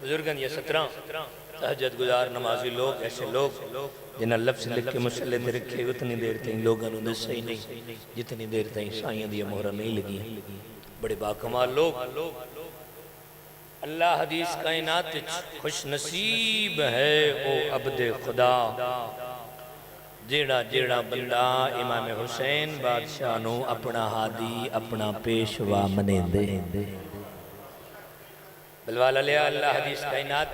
बुजुर्गन ये 17 तहज्जुद गुजार नमाजी लोग ऐसे लोग जिन्हें लफ्ज़ लिख के मुसल्ले ते रखे उतनी देर तक लोगों ने दसा ही नहीं जितनी देर तक साइयां दी मोहरा नहीं लगी। बड़े बाकमाल लोग अल्लाह हदीस कायनात खुश नसीब है ओ अब्दे खुदा जेड़ा जेड़ा बंदा इमाम हुसैन बादशाह नू अपना हादी अपना पेशवा मने दे। बलवाला लिया अल्लाह हदीस कायनात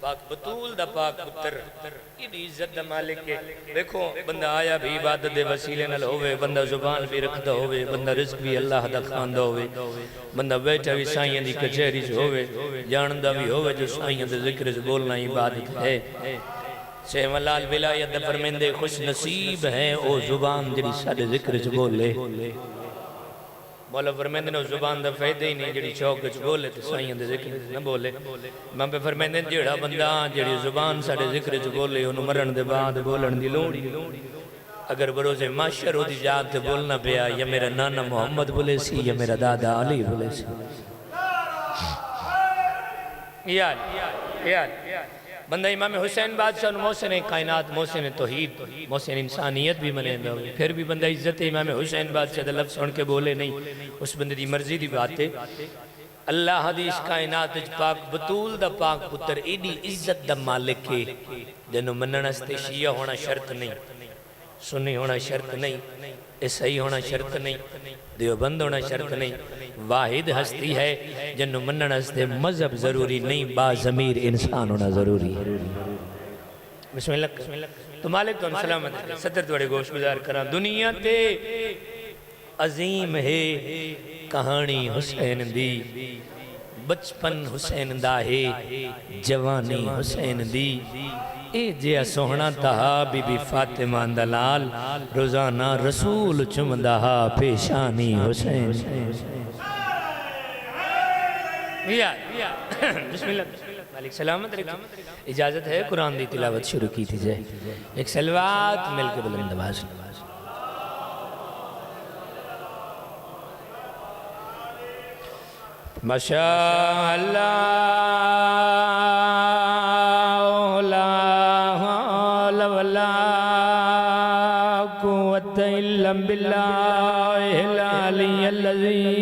पाक बतूल दा पाक पुत्र इदी इज्जत दा मालिक है। देखो बंदा आया भी इबादत दे वसीले नाल होवे, बंदा जुबान भी रखदा होवे, बंदा रिज़्क भी अल्लाह दा खांदा होवे, बंदा बैठा भी साईं दी कचहरी च होवे, जानदा भी होवे जो साईं दे जिक्र च बोलना इबादत है। सेवलाल विलायत दे फरमांदे खुश नसीब है ओ जुबान जिहड़ी साडे जिक्र च बोले। मौला फरमांदे ने जुबान दा फायदा ही नहीं जिहड़ी चौक च बोले ते साईं दे जिक्र न बोले। मैं पे फरमांदे जेड़ा बंदा जिहड़ी जुबान साडे जिक्र च बोले ओनू मरण दे बाद बोलण दी लोड़ ही अगर बरोज़े माशर ओदी जात ते बोलना पिया या मेरा नाना मोहम्मद बोले सी या मेरा दादा अली बोले सी यार यार बंदा इमाम हुसैन बादशाह मोहसिन कायनात मोहसिन तौहीद मोहसिन इंसानियत भी मने फिर भी बंदा इज्जत इमाम हुसैन बादशाह दा लफ्ज़ सुन के बोले नहीं। उस बंदे दी मर्जी दी बात है। अल्लाह हदीस कायनात पाक बतूल दा पाक पुत्र एडी इज्जत दा मालिक है जिन्हों मनण वास्ते शिया होना शर्त नहीं, सुन्नी होना शर्त नहीं, ईसाई होना शर्त नहीं, देवबंद होना शर्त नहीं। वाहिद हस्ती है जिन्हों मनण वास्ते मजहब जरूरी नहीं, बाज़मीर इंसान होना जरूरी है। बिस्मिल्लाह तो मालिक तो सलामत सदर थोड़े गोश गुजार करा। दुनिया ते अजीम है कहानी हुसैन दी, बचपन हुसैन दा है जवानी हुसैन दी। ए जिया सोहना तहा बीबी फातिमा दा लाल रोजाना रसूल चुमदा हा पेशानी हुसैन। बिस्मिल्लाह मालिक सलामत रखे। इजाजत है कुरान दी तिलावत शुरू की थी जाए। एक सलवात मिलके बुलंद आवाज माशाअल्लाह ला हौला वला कुव्वता इल्ला बिल्लाहिल अलिय्यिल अज़ीम।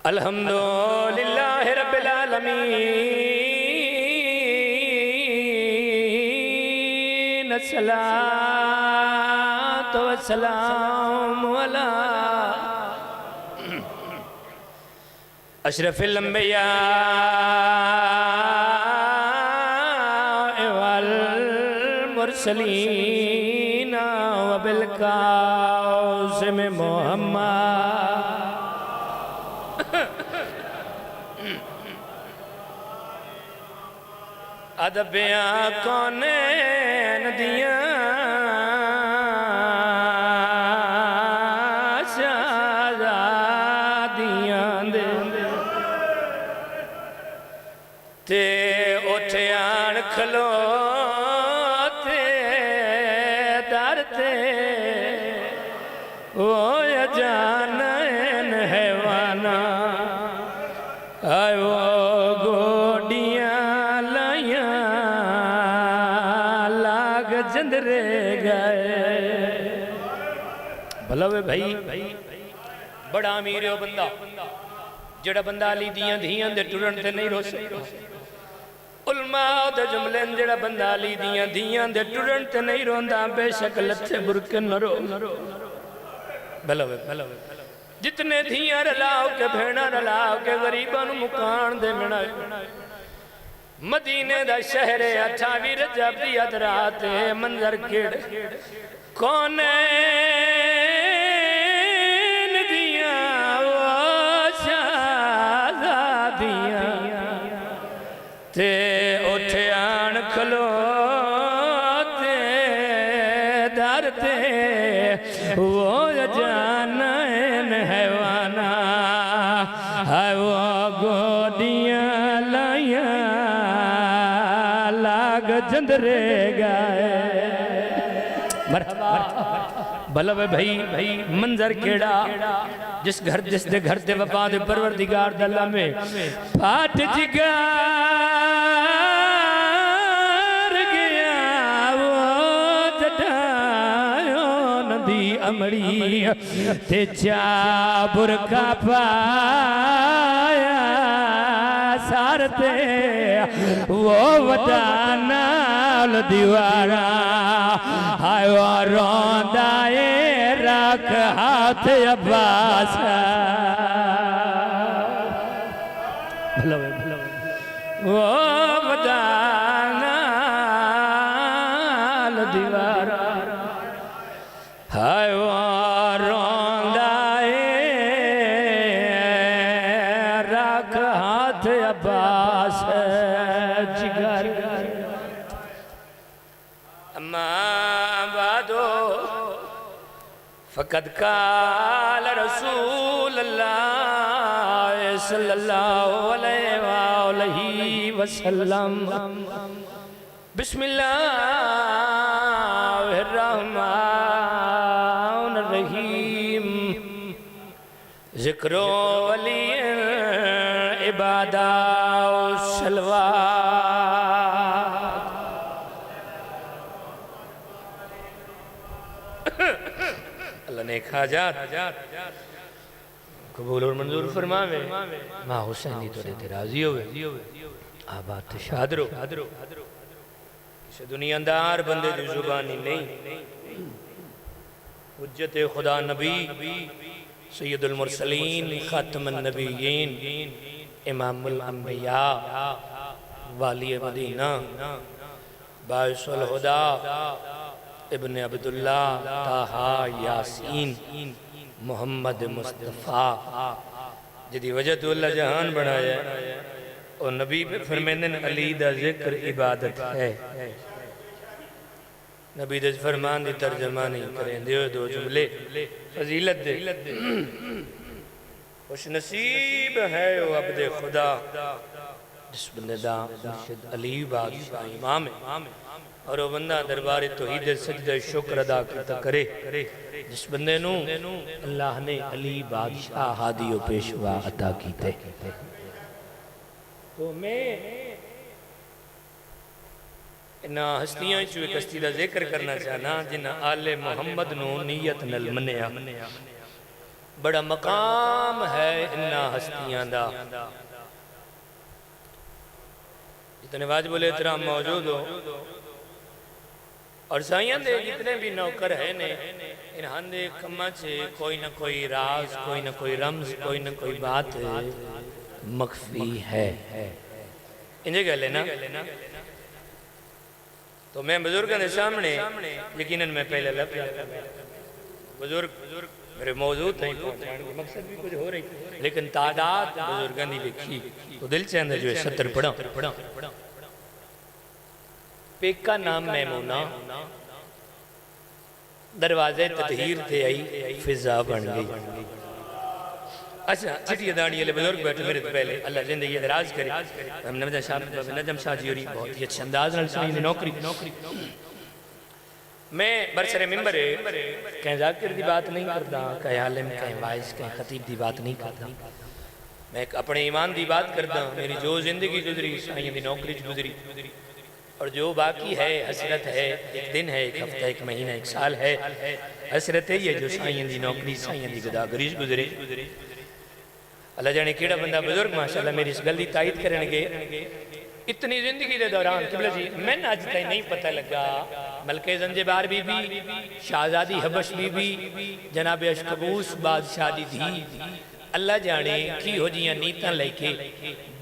अल्हम्दुलिल्लाहि रब्बिल आलमीन अस्सलातु वस्सलामु अला अशरफिल अंबिया वल मुरसलीन व बिल कासिम मुहम्मद। अदबिया कौनैन दिया शहज़ादियां दे ते उठे आन खलोते दर ते ओ जानन हैवाना आयो जंदरे गए। भला वे भाई बड़ा अमीर हो बंदा जेड़ा बंदा अली दियां धियां दे टुरन ते नहीं रोसे। उलमा दे जुमले जेड़ा बंदा अली दियां धियां दे टुरन ते नहीं रोंदा बेशक लथे बुरके न रो। भला वे जितने धियां रलाओ के भेड़ा रलाओ के गरीबां नू मुकान दे मिणाए। मदीने दा शहर 28 रजब दी रात मंजर केड़ कौनैन दियां वो शहज़ादियां ते उठे आन खलोते दर ते वो जानन हैवाना है वो गोदियां लाया लाग जंदरे गाए बलब भाई भाई मंजर केड़ा जिस दे घर ते वफा दे परवरदिगार दल्ला में फाट जिगार गया वो जटायो नदी अमड़ी ते चाबुर का पाया सारते वो वदाना दीवारा हाय रोंदाए रख हाथ अब्बास वो वदाना दीवारा हाय रोंदाए रख हाथ अब्बास जिगर फ़क़द क़ाल रसूल अल्लाह सल्लल्लाहु अलैहि वसल्लम बिस्मिल्लाहिर रहमानिर रहीम ज़िक्रो वली इबादा सलवा ने खाजात कबूल और मंजूर फरमावे मां हुसैनी तो ते राजी होवे आबाद शादरो किसी दुनियादार बंदे की जुबानी नहीं हुज्जत खुदा नबी सैयदुल मुरसलीन खातमुन नबिय्यीन इमामुल अंबिया वाली मदीना बाइसुल हुदा इब्न अब्दुल्ला ताहा यासीन मोहम्मद मुस्तफ़ा जिदी वजह तो अल्लाह जहान बनाया और नबी पे फरमाते अली दा जिक्र इबादत है नबी दे फरमान दी तर्जमा नहीं करें दो जुमले फजीलत दे खुश नसीब है वो अब्दे खुदा जिस बंदे दा मुर्शिद अली बादशाह इमाम है और वो बंदा दरबार तौहीद सजदे शुक्र अदा करता करे जिस बंदे नू अल्लाह ने अली बादशाह हादी और पेशवा अता कीते तो मैं इन्हां हस्तियां चो एक हस्ती दा जिक्र करना चाहना जिन्हां आले मोहम्मद नू नीयत नल मन्निया बड़ा मकाम है इन्हां हस्तियां दा जितने वाजिबुल एहतराम मौजूद हो और साइयां दे जितने भी नौकर है ने इन्हां दे कम्मा च कोई ना कोई राज कोई ना कोई रमज कोई ना कोई बात मख्फी है इंजे गल है ना तो मैं बुजुर्गों के सामने यकीनन मैं पहले लफ्ज़ बुजुर्ग मेरे मौजूद नहीं पहुंचाने के मकसद भी कुछ हो रही लेकिन तादाद बुजुर्गों की लिखी तो दिल से अंदर जो है 70 पढ़ा पेका नाम मैमूना दरवाजे ततहीर थे आई फिजा बन गई अच्छा चिट्ठी दाड़ी वाले बुजुर्ग बैठे मेरे पहले अल्लाह जिंदगी दराज करे हम नजम शाह जी होरी बहुत ही अच्छे अंदाज नाल सुनी नौकरी मैं बरसरे मिंबर कहीं जाकिर की बात नहीं करता कहीं आलिम कहीं वाइज कहीं खतीब की बात नहीं करता मैं अपने ईमान की बात करता मेरी जो जिंदगी गुजरी साईं की नौकरी गुजरी और जो बाकी है हसरत है एक दिन है एक हफ्ता एक महीना एक साल है हसरत है ये जो साईं की नौकरी साईं की गदागरी गुजरे अल्लाह जाने केड़ा बंदा बुजुर्ग माशाअल्लाह मेरी इस गल की तायद करनगे इतनी जिंदगी के दौरान किबला जी मैंने अज तक नहीं पता लगा मलके ज़ंज़िबार बीबी शाहजादी हबश बीबी जनाब अशकबूस बादशाह दी धी अल्लाह जाने की हो जियां नीतां लेके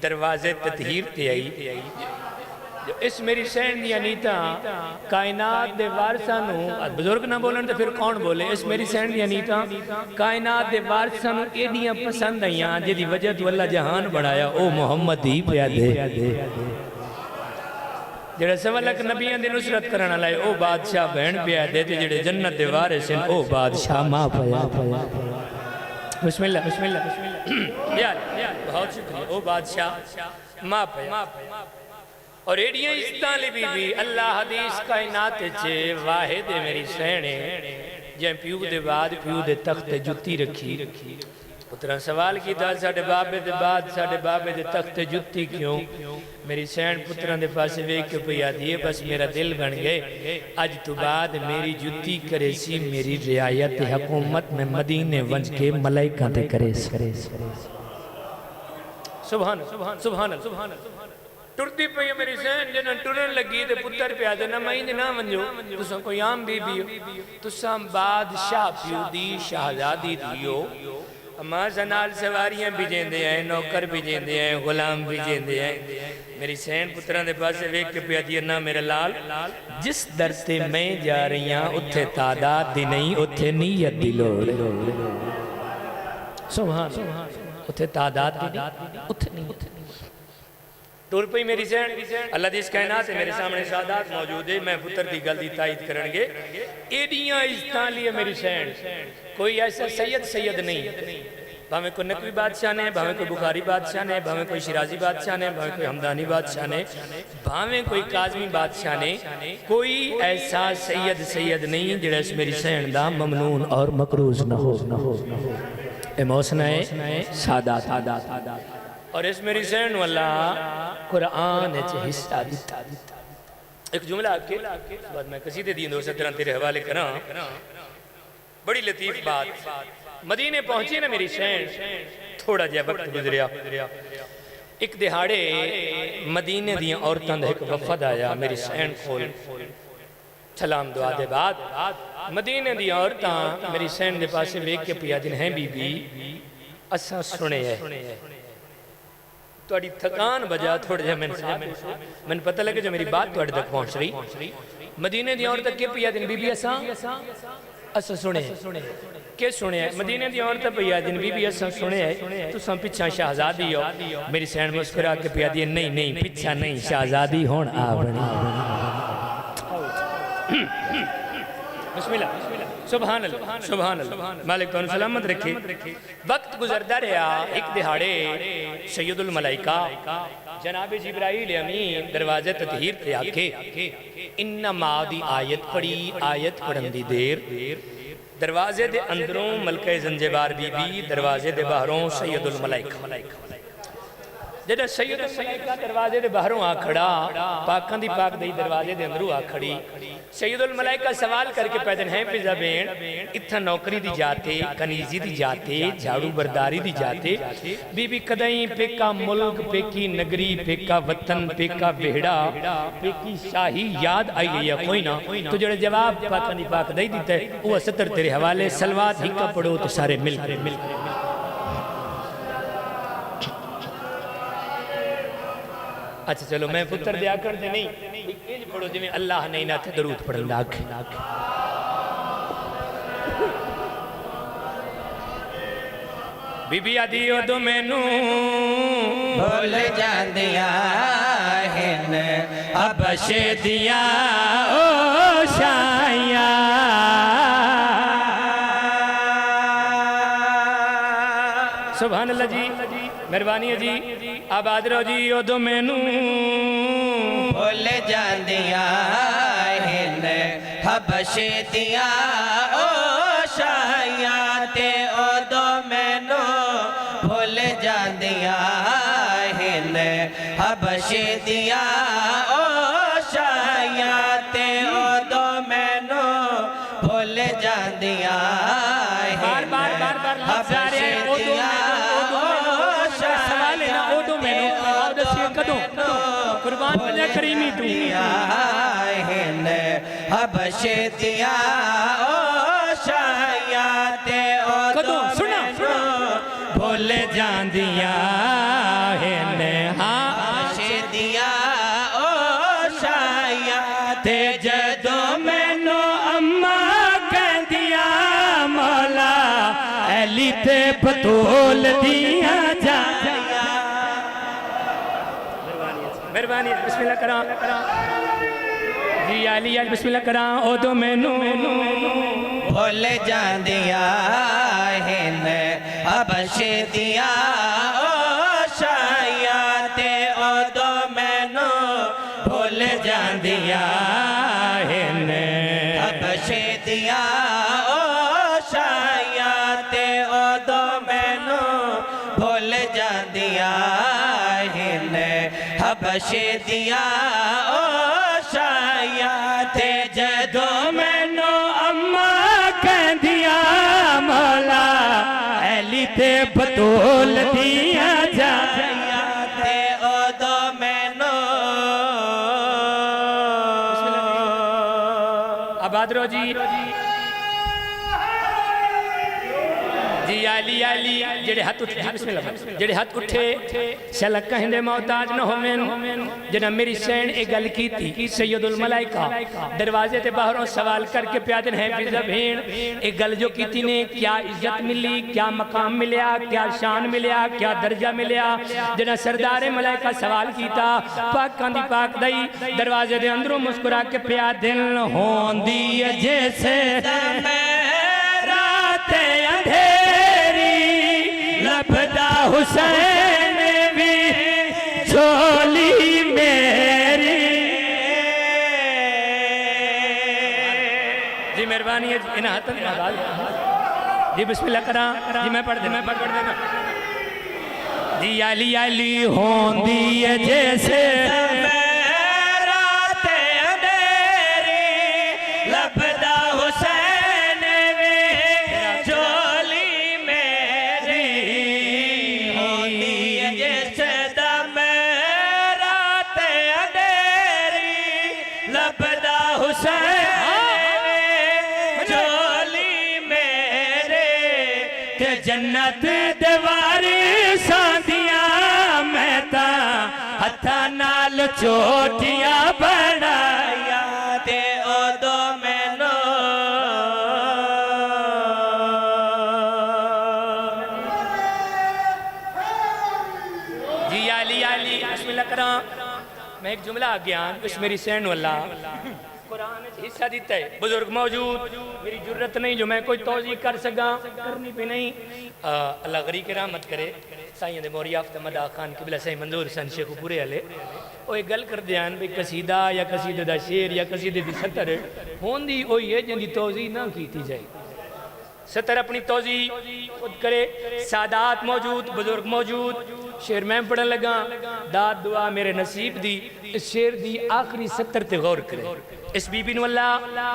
दरवाजे ततहीर ते आई जो इस मेरी सहन दियां नीतां कायनात दे वारसां नू बुजुर्ग ना बोलन तो फिर कौन बोले इस मेरी सहन दियां नीतां कायनात दे वारसां नू एडियां पसंद आईयां जिहदी वजह तो अल्लाह जहान बनाया ओ मोहम्मद ही पिया दे जेड़ा सवा लख नबियां दी नुसरत करन वाला है ओ बादशाह बहन पिया दे ते जेड़े जन्नत दे वारिस हैं ओ बादशाह मां पया बिस्मिल्लाह बिस्मिल्लाह बिस्मिल्लाह यार बहुत शुक्रिया ओ बादशाह मां पया और एडियां इस्तां ली बीबी अल्लाह हदीस कायनात च वाहिद है मेरी सहणे जे प्यू दे बाद प्यू दे तख्त ते जुत्ती रखी पुत्रा सवाल किया साडे बाबे दे बाद साडे बाबे दे तख्त ते जुत्ती क्यों मेरी सैन पुत्रा दे पास वेख के पिया दिए बस मेरा दिल बन गए अज तो बाद मेरी जुत्ती करे सी मेरी रियायत हुकूमत में मदीने वंज के मलाइका ते करे सुभान सुभान सुभान सुभान टुरदी पई मेरी सैन जन टुरन लगी ते पुत्र पिया दे ना मई ना वंजो तुसा कोई आम बीबी तुसा बादशाह प्यू दी शहजादी दियो अम्मा जनाल सवारियां भी जेंदे हैं नौकर भी जेंदे हैं गुलाम भी जेंदे हैं मेरी सैन पुत्रा दे पास वेख के पिया दी ना मेरा लाल जिस दर ते मैं जा रही हां उत्थे तादाद दी नहीं उत्थे नीयत दी लोड़ सुभान उत्थे तादाद दी उत्थे नहीं टुर पई मेरी सैन अल्लाह दी इस कायनात है मेरे सामने सादात मौजूद है मैं पुत्र दी गल दी तायद करनगे एडियां इज्जतां लिए मेरी सैन कोई ऐसा सैयद नहीं भावे कोई नकवी बादशाह ने भावे कोई बुखारी बादशाह ने भावे कोई शिराजी बादशाह ने भावे कोई हमदानी बादशाह ने भावे कोई काजमी बादशाह ने कोई ऐसा सैयद नहीं जिहड़ा इस मेरी सैन दा ममनून और मकरूज न हो ए मौसना है सादात और इस मेरी सैन वाला कुरान च हिस्सा दिता एक जुमला आके बाद मैं कसीदे दी 217 तेरे हवाले करा बड़ी लतीफ बात मदीने पहुंची ना मेरी सैन थोड़ा जिहा वक्त गुजरिया एक दिहाड़े मदीने दी औरतां दा एक वफद आया मेरी सैन कोल सलाम दुआ दे बाद मदीने दी औरतां मेरी सैन दे पासे वेख के पिया दिन है बीबी असा सुने है थोड़ी थकान बजा थोड़ा जिहा मैंने पता लगे जो मेरी बात थोड़े तक पहुंच रही मदीने दी औरतां के पिया दिन बीबी असा सुने के सुने मदीने दी औरत पिया दिन बीबी असा सुने तुसा पिछा शहजादी हो मेरी सैन मुस्कुरा के पिया दी नहीं पिछा नहीं शहजादी होण आ बनी बिस्मिल्लाह सुभान अल्लाह मालिक तुहानू सलामत रखे वक्त गुजरदा रहा एक दिहाड़े सैयदुल मलाइका जनाब जिब्राइल अमीन दरवाजे ततहीर ते आके इन्ना मा दी आयत पढ़ी आयत पढ़न दी देर दरवाजे दे अंदरों मलके जंजेबार बीबी दरवाजे दे बाहरों सैयदुल मलाइका जेड़ा सैयदुल मलाइका दरवाजे दे बाहरों आ खड़ा पाकां दी पाक दई दरवाजे दे अंदरों आ खड़ी सैयदुल मलाइका सवाल करके पैदन है पिजा बेन इत्था नौकरी दी जाते कनीजी दी जाते झाड़ू बरदारी दी जाते बीबी कदई पेका मुल्क पेकी नगरी पेका वतन पेका बेहड़ा पेकी शाही याद आई है कोई ना तो जेड़ा जवाब पाकां दी पाक दई दिता है वो 70 तेरे हवाले सलवात हिक्का पढ़ो तो सारे मिल अच्छा चलो मैं पुत्र दिया कर दे नहीं इंज पढ़ो जिवें अल्लाह ने इना ते दरूद पढ़न दा बीबी आदि ओदो मैनू भूल जांदिया हिन अबशे दिया ओ शाया सुभान अल्लाह जी मेहरबानी है जी आबाद रहो जी ओदो मैनू भूल जांदिया हिन हबशे दिया ओ शाया ते ओदो मैनू भूल जांदिया हिन हबशे दिया ओ शाया ते ओदो मैनू भूल जांदिया बार बार बार बार हबशे दिया कुर्बान बजा करीमी तू हबशे दिया ओ शाया ते ओ कदों सुना भूल जांदिया ने हबशे दिया ओ शाया ते जदों मैनू अम्मा कहंदिया मौला अली ते बतूल दिया जा मेहरबानी बिस्मिल्लाह करा जी अली अल बिस्मिल्लाह करा ओ तो मैनू भुल जांदिया हिन हबश दिया ओ शाया ते ओदो मैनू भुल जांदिया हिन हबश दिया ओ शाया ते ओदो मैनू भुल जांदिया हिन हबश दिया ओ शाया ते जदो मैनू अम्मा कहदिया मौला ऐली ते बतूल दिया जाया ते ओदो मैनू आबाद रो जी आली आली जेड़े हाथ उठे बिस्मिल्लाह जेड़े हाथ उठे शल कहंदे मोहताज न होवेन जना मेरी सैन ए गल कीती सैयदुल मलाइका दरवाजे ते बाहरों सवाल करके प्यादन है फिजा भेण ए गल जो कीती ने क्या इज्जत मिली क्या मकाम मिलया क्या शान मिलया क्या दर्जा मिलया जना सरदार मलाइका सवाल कीता पाकां दी पाक दई दरवाजे दे अंदरों मुस्कुरा के प्यादन होंदी जैसे रात अंधेरी लभदा हुसैन भी झोली मेरी जी मेहरबानी है इन हाथन जी बिस्मिल्लाह करा जी मैं पढ़ देना जी आली आली होंदी है जैसे रात अंधेरी लभदा हुसैन भी झोली मेरी होंदी जैसे दम रात अंधेरी लभदा हुसैन झोली मेरे ते जन्नत दीवारी सांदिया मैं ता हथा नाल चोटियां बनाया ते ओदो मैनू जी आली आली बिस्मिल्लाह करा मैं एक जुमला आ गया उस मेरी सैन वाला कुरान में हिस्सा दिता है बुजुर्ग मौजूद मेरी जरूरत नहीं जो मैं कोई तौजी कर सका करनी भी नहीं अल्लाह गरी की रहमत करे साईं दे मोरी आफ्ता मदा खान किबला साईं मंजूर सन शेख पूरे वाले ओ एक गल कर दियान भाई कसीदा या कसीदे दा शेर या कसीदे दी सतर होंदी ओही है जिंदी तौजी ना कीती जाए सतर अपनी तौजी खुद करे सादात मौजूद बुजुर्ग मौजूद शेर मैं पढ़न लगा दाद दुआ मेरे नसीब दी इस शेर दी आखिरी सतर ते गौर करे इस बीबी नु अल्लाह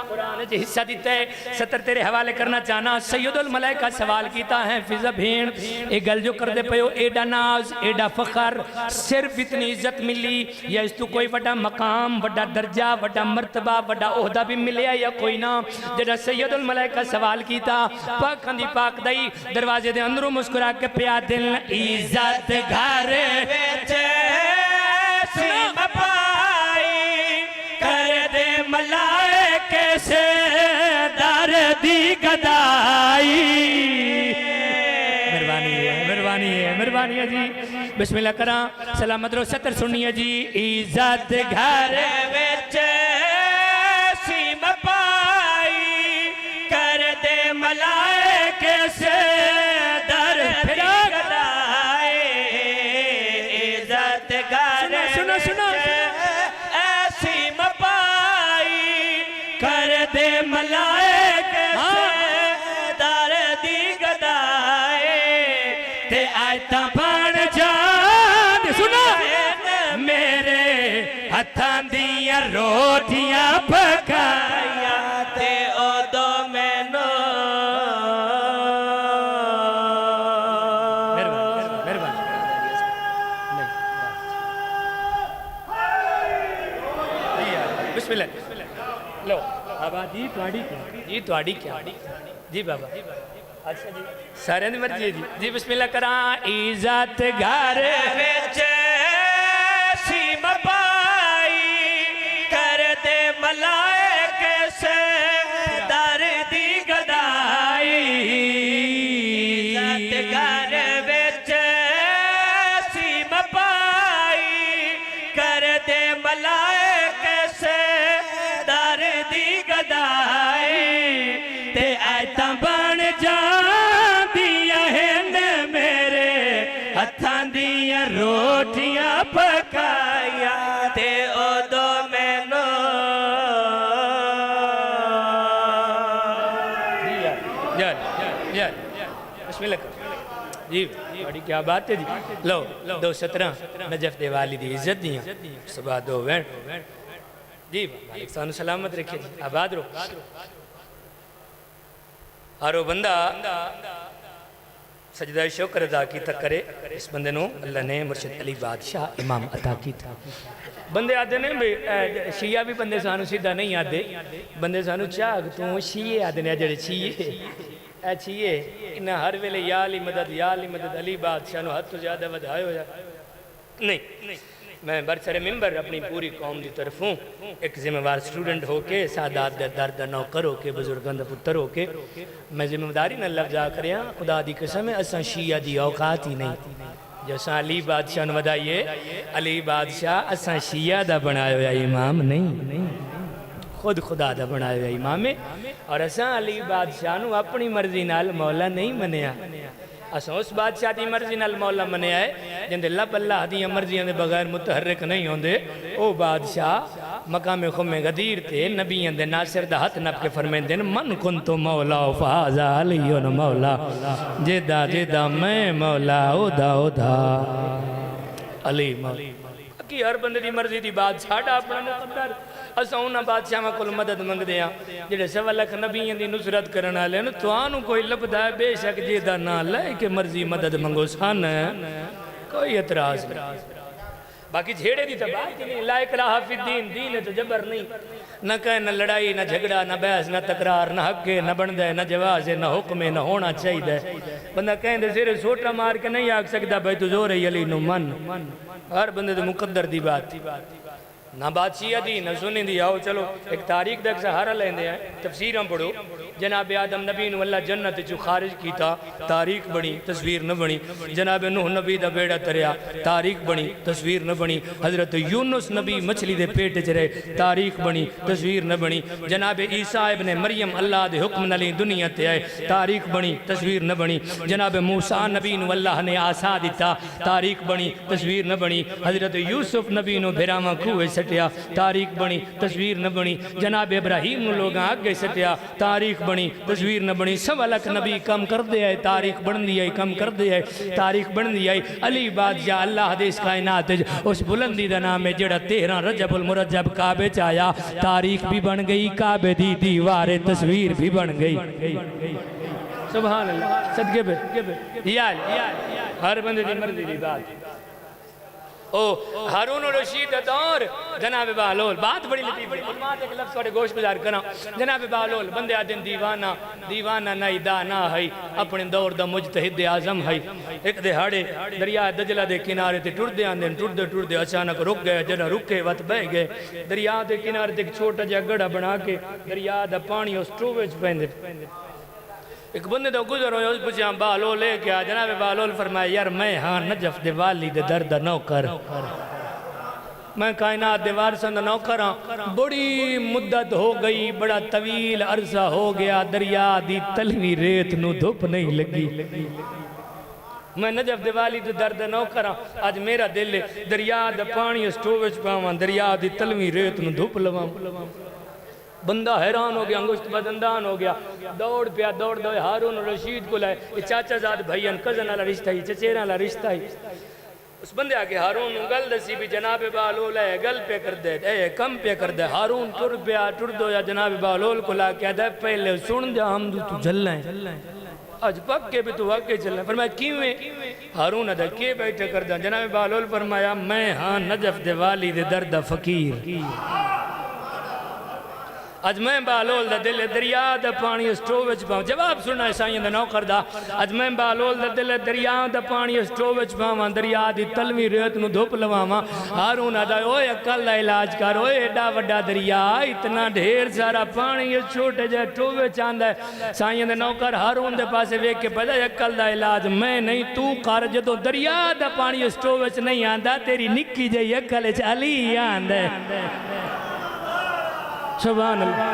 कुरान च हिस्सा दिता है सतर तेरे हवाले करना चाहना सैयदुल मलाइका सवाल कीता है फिजा भेण ए गल जो कर दे पयो एडा नाज एडा फखर सिर्फ इतनी इज्जत मिली या इस तू कोई बड़ा मकाम बड़ा दर्जा बड़ा मर्तबा बड़ा ओहदा भी मिलया या कोई ना जेड़ा सैयदुल मलाइका सवाल कीता पाकां दी पाक दई दरवाजे दे अंदरों मुस्कुरा के पिया दिल इज्जत घर विच सीम पाई कर दे मलाइके से दर दी गदाई मेहरबानी है जी बिस्मिल्लाह करा सलामत रो सतर सुनिए जी इज्जत घर विच सीम पाई कर दे मलाइके से दर दी गदाई इज्जत घर सुनो सुनो ऐसी मपाई कर दे मलाइके से दर दी गदाई ते आयता बन जान सुनो मेरे हथां दियां रोटियां पकाया ते ओदो मैनू बिस्मिल्लाह लो बाबा जी ਤੁਹਾਡੀ जी ਤੁਹਾਡੀ क्या जी बाबा अच्छा जी सारे दी मर्जी जी जी बिस्मिल्लाह करा इज्जत घर विच सीम पाई कर दे मलाइके से दर दी गदाई इज्जत घर विच सीम पाई कर यार यार बिस्मिल्लाह जी बड़ी क्या बात है जी लो 217 नजफ दे वाली दी इज्जत दियां सुबह 2 वैन जी मालिक सानू सलामत रखे जी आबाद रो हारो बंदा सजदा शुक्र अदा कीता करे इस बंदे नु अल्लाह ने मुर्शिद अली बादशाह इमाम अता कीता बंदे आते ने शिया भी बंदे सानू सीधा नहीं आते बंदे सानू चाग तू शिये आते ने जेड़े शिये ए शिये इन्हें हर वेले या अली मदद अली बादशाह नु हद तो ज्यादा वधायो या नहीं मैं बरसरे मिंबर अपनी पूरी कौम की तरफ हूँ एक जिम्मेवार स्टूडेंट होके सादात दे दर्द नौकर होके बुजुर्गों का पुत्र होके मैं जिम्मेदारी न लफ्जा करिया खुदा दी कसम है असा शिया दी औकात ही नहीं जो असा अली बादशाह नु वधाइए अली बादशाह असा शिया दा बनायो या इमाम नहीं खुद खुदा दा बनायो या इमाम है और असा अली बादशाह नु अपनी मर्जी नाल मौला नहीं मनिया असा उस बादशाह की मर्जी नाल मौला मनिया है जिंदे लब अल्लाह दी मर्जियां दे बगैर मुतहर्रिक नहीं होंदे ओ बादशाह मकामे खुमे गदीर थे नबियां दे नासिर दा हथ नप के फरमांदे न मन कुंतु मौला फाजा अलियुन मौला जेदा जेदा मैं मौला ओदा ओदा अली मौला कि हर बंदे दी मर्जी दी बात साडा अपना मुकद्दर असा उन्हां बादशाहां कोल मदद मंगदे आ जेड़े 1.25 लाख नबियां दी नुसरत करन वाले न तुहानू कोई लभदा है बेशक जेदा ना ले के मर्जी मदद मंगो सन कोई एतराज नहीं बाकी झेड़े दी तो बात नहीं लायक रहा फिर दीन है तो जबर नहीं न कह न लड़ाई न झगड़ा न बहस न तकरार न हक न बनदा न जवाज न हुक्म न होना चाहिए बंदा कहंदे सिरे सोटा मार के नहीं आख सकदा भाई तू जोर है अली नु मन हर बंदे तो मुकद्दर दी बात ना बात शिया दी ना सुनी दी आओ चलो एक तारीख का सहारा लेंदे हैं तफसीर पढ़ो जनाब आदम नबी नु अल्लाह जन्नत चो खारिज कीता तारीख बनी तस्वीर न बनी जनाब नूह नबी दा बेड़ा तरिया तारीख बनी तस्वीर न बनी हजरत यूनुस नबी मछली दे पेट च रहे तारीख बनी तस्वीर न बनी जनाब ईसा इब्ने मरियम अल्लाह दे हुक्म नाल दुनिया ते आए तारीख बनी तस्वीर न बनी जनाब मूसा नबी नु अल्लाह ने आसा दिता तारीख बनी तस्वीर न बनी हजरत यूसुफ नबी नु भिरावा खूह सटिया तारीख बनी तस्वीर न बनी जनाब इब्राहिम नु लोग आगे सटिया तारीख बनी तस्वीर न बनी 1.25 लाख नबी कम कर दे आए तारीख बनती आई कम कर दे आए तारीख बनती आई अली बादशाह अल्लाह दे इस कायनात उस बुलंदी का नाम है जेड़ा 13 रजबुल मुरज्जब काबे च आया तारीख भी बन गई काबे दी दीवार तस्वीर भी बन गई सुभान अल्लाह सदके पे यार हर बंदे की मर्जी की बात ओ हारून रशीद दौर जनाब बहलोल बात बड़ी लतीफ है उलमात एक लफ्ज़ थोड़े गोश गुजार करा जनाब बहलोल बंदे आदम दीवाना नहीं दा ना है अपने दौर दा मुजतहिद आजम है एक दिहाड़े दरिया दजला दे किनारे ते टुरदे आंदे टुरदे अचानक रुक गए जरा रुके वत बह गए दरिया दे किनारे ते एक छोटा जिहा गड़ा बना के दरिया दा पानी उस टोवे च पैंदे एक बंदे तो गुजर हो पूछा बहलोल ले क्या जनाब बहलोल फरमाया यार मैं हाँ नजफ दे वाली दे दर्द नौकर मैं कायनात दे वारिसन दा नौकर हाँ बड़ी मुद्दत हो गई बड़ा तवील अरसा हो गया दरिया दी तलवी रेत नू धुप नहीं लगी मैं नजफ दे वाली दे दर्द नौकर हाँ अज मेरा दिल दरिया दा पानी स्टोव च पावां दरिया दी तलवी रेत नू धुप लवां बंदा हैरान हो गया अंगुश्त बदंदान हो गया दौड़ पिया दौड़ दौड़ हारून रशीद को लाए चाचा जाद भैया कजन वाला रिश्ता ही चचेरा वाला रिश्ता ही उस बंदे आके हारून गल दसी भी जनाब बहलोल है गल पे कर दे कम पे कर दे हारून टुर पिया टुर दो या जनाब बहलोल को ला के दे पहले सुन जा हम तू जल्ला है आज पक्के भी तू आगे चलना फरमाया किवें हारून अदा के बैठे कर दा जनाब बहलोल फरमाया मैं हाँ नजफ दे वाली दे दर्द फकीर अज मैं बहलोल दा दिल दरिया दा पानी स्टोव च पावां जवाब सुनना साईं दा नौकर दा अज मैं बहलोल दा दिल दरिया दा पानी स्टोव च पावां दरिया दी तलवी रेत नू धुप लवावां हारून आदा ओए अकल दा इलाज कर ओए एडा वड्डा दरिया इतना ढेर सारा पानी इस छोटे जे टोवे च आंदा साईं दा नौकर हारून दे पासे वेख के पता अकल दा इलाज मैं नहीं तू कर जदों दरिया दा पानी स्टोव च नहीं आंदा तेरी निक्की जई अकल च अली आंदा सुभान अल्लाह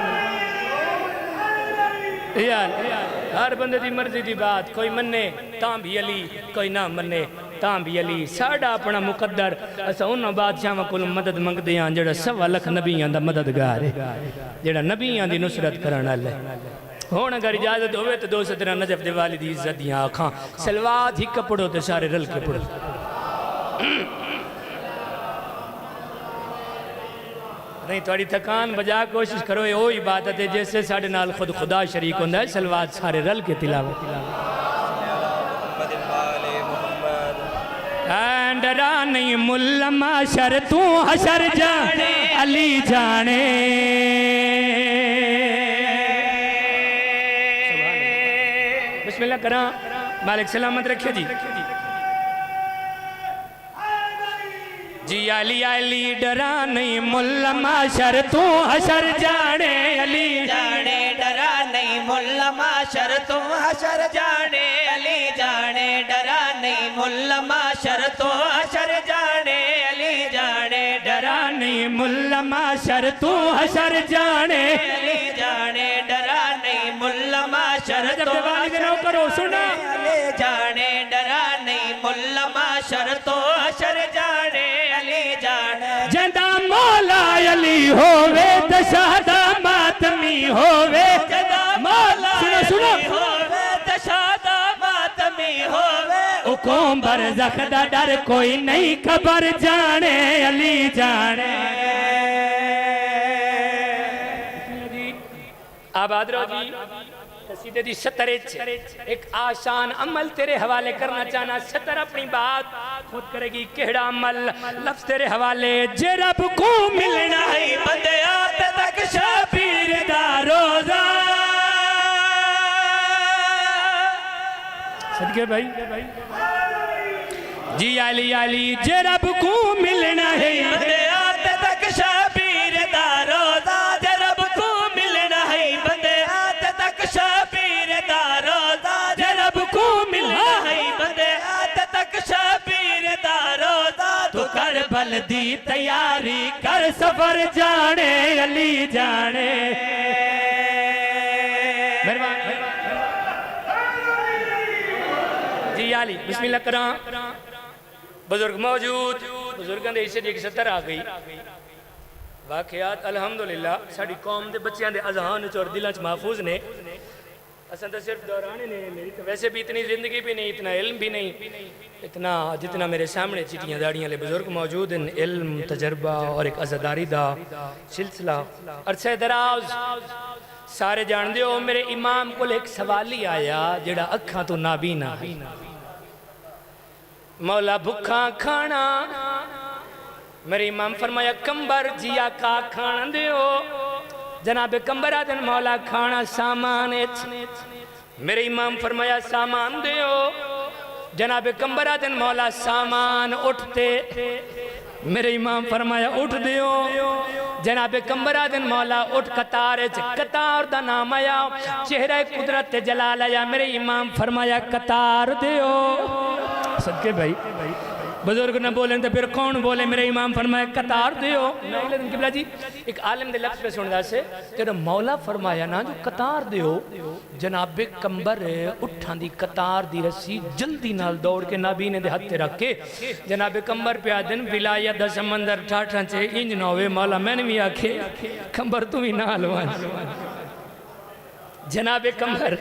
यार हर बंदे की मर्जी की बात कोई मन्ने तां भी अली कोई ना मन्ने तां भी अली साडा अपना मुकद्दर असां उन्हां बादशाहां कोल मदद मंगदे हां जेड़ा 1.25 लाख नबियां दा मददगार है जेड़ा नबियां दी नुसरत करन वाला है हुण अगर इजाजत होवे तो दोस्त तेरा नजफ दे वाली दी इज्जत दियां आखां सलवात ही कपड़ो ते सारे रल के पढ़ो नहीं थोड़ी थकान बजा कोशिश करो ये वही इबादत है जैसे साढ़े नाल खुद खुदा शरीक होंदा है सलवात सारे रल के तिलावत डरा नहीं मुल्ला माशर तू हशर जाने अली जाने बिस्मिल्लाह करा मालिक सलामत रखे जी जी अली अली डरा नहीं मुल्ला माशर तू हशर जाने अली जाने डरा नहीं मुल्ला माशर तू हशर जाने अली जाने डरा नहीं मुल्ला माशर तू हशर जाने अली जाने डरा नहीं मुल्ला माशर तू हशर जाने अली जाने डरा नहीं मुल्ला माशर जब तो वालिद नो करो सुना अली जाने डरा नहीं मुल्ला माशर तो हशर जाने अली जाने जंदा मौला अली होवे दशहदा मातमी होवे जदा मौला सुनो सुनो होवे दशादा मातमी होवे हुकुम बरज़ख दा डर कोई नहीं खबर जाने अली जाने आबाद रहो जी कसीदे दी सतर एक आसान अमल तेरे हवाले करना चाहना सतर अपनी बात खुद करेगी केड़ा अमल लफ्ज तेरे हवाले जे रब को मिलना है बंदे आते तक शबीर दा रोजा सदके भाई जी अली अली जे रब को मिलना है बंदे आते तक शबीर दा रोजा जे रब को मिलना है बंदे आते तक शबीर दा रोजा जे रब को मिलना है बंदे आते तक शबीर दा रोजा तू कर बल दी तैयारी कर सफर जाने अली जाने जी अली बिस्मिल्लाह करा बुजुर्ग मौजूद बुजुर्गों के हिस्से की सत्तर आ गई वाकयात अल्हम्दुलिल्लाह साड़ी कौम के बच्चों के अजहान और दिलों च महफूज ने असन तो सिर्फ दौराने ने मेरी तो वैसे भी इतनी जिंदगी भी नहीं इतना इल्म भी नहीं इतना जितना मेरे सामने चिटियाँ दाड़ियाँ वाले बुजुर्ग मौजूद हैं इल्म तजर्बा और एक अज़ादारी दा सिलसिला अरसे दराज सारे जानते हो मेरे इमाम को एक सवाल ही आया जेड़ा अखा तो नाबीना है मौला भुखा खाना मेरे इमाम फरमाया कंबर जिया का खाना दियो जनाब कंबर आदन मौला खाना सामान मेरे इमाम फरमाया सामान दियो जनाब कंबर आदन मौला सामान उठते मेरे इमाम फरमाया उठ दियो जनाब कंबर आदन मौला उठ कतार दा नाम आया चेहरा कुदरत जलाल आया मेरे इमाम फरमाया कतार दियो सदके भाई बुजुर्ग न बोले तो फिर कौन बोले मेरे इमाम फरमाया कतार दियो किबला जी एक आलिम दे लफ्ज पे सुनदा से तेरा मौला फरमाया ना जो कतार दियो जनाबे कंबर उठां दी कतार दी रस्सी जल्दी नाल दौड़ के नाबीने दे हत्थे रख के जनाबे कंबर पे आदन विलायत दा समंदर ठाठा चे इंज ना होवे मौला मैंने भी आखे कंबर तू भी नाल वन जनाबे कंबर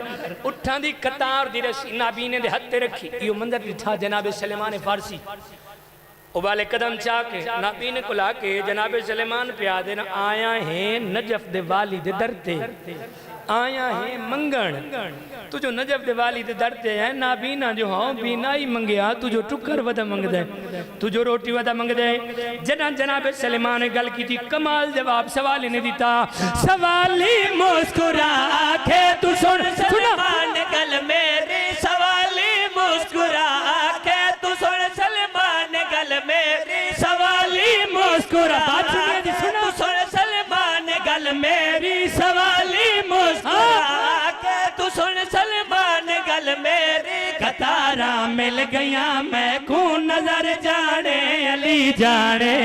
उठां दी कतार दी रस्सी नाबीने दे हत्थे रखी यो मंदिर दिठा जनाबे सलेमान फारसी उबाले कदम चाके नाबीने को लाके जनाबे सलेमान पे आदे ना आया है नजफ दे वाली दे दरते आया है मंगण तुझो नजफ दे वाली दे दरते है नाबीना जो हाँ बीना ही मंगया तुझो टुकर वदा मंगदा है तुझो रोटी वदा मंगदा है जना जनाबे सलेमान ने गल की थी कमाल जवाब सवाल ने दिता सवाली मुस्कुरा के तू सुन सलमान गल मेरी सवाली मुस्कुरा के तू सुन सलमान गल मेरी सवाली मुस्कुरा तू सुन सलमान गल मेरी सवाली मुस्कुरा के तू सुन सलमान गल मेरी कतारा मिल गया मैं को नजर जाने अली जाने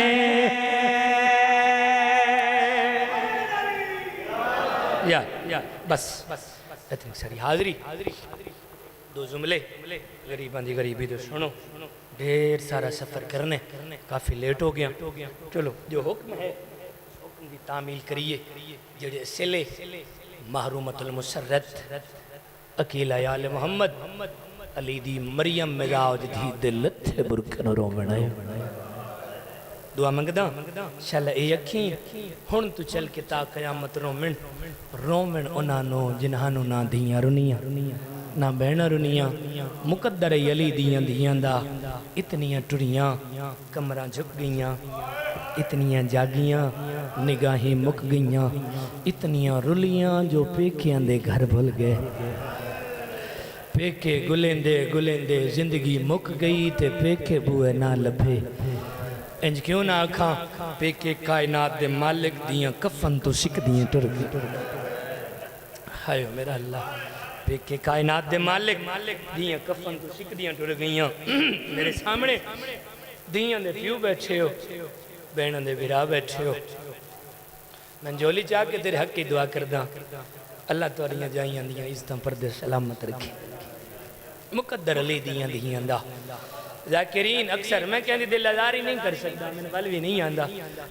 या बस इतनी सारी हाजिरी दो जुमले गरीबां दी गरीबी तो सुनो ढेर सारा सफर करने काफी लेट हो गया चलो जो हुक्म है हुक्म की तामील करिए जेड़े सिले महरूमतुल मुसर्रत अकीला याल मोहम्मद अली दी मरियम मिजाज दी दिल थे बुरकन रोवण दुआ मंगदा चल ए अखी हुण तू चल के ता कयामत रोवण रोवण उन्हां नो जिन्हां नु ना धियां रुनियां ना बहना रुनियां मुकद्दर अली दियां धियां दा इतनियां टुरियां कमरां झुक गईयां इतनियां जागियां निगाहें मुक गईयां इतनियां रुलियां जो पेकियां दे घर भुल गए पेके गुलेंदे गुलेंदे जिंदगी मुक गई ते पेके बुए ना लभे इंज क्यों ना आखा पेके कायनात दे मालिक दियां कफन तो सिक दियां टुर गई हाय मेरा अल्लाह पेके कायनात दे मालिक दियां कफन तो सिक दियां टुर गईयां मेरे सामने दियां दे प्यू बैठे हो बहनों दे विरा बैठे हो मैं जोली चाह के तेरे हक की दुआ करदा अल्लाह तुहारियां जाइयां दियां इज्जतां परदे सलामत रखे मुकद्दर अली दियां दियां दा जाकिरीन अक्सर मैं कहती दिलदारी नहीं कर सकता मैंने बल भी नहीं आंदा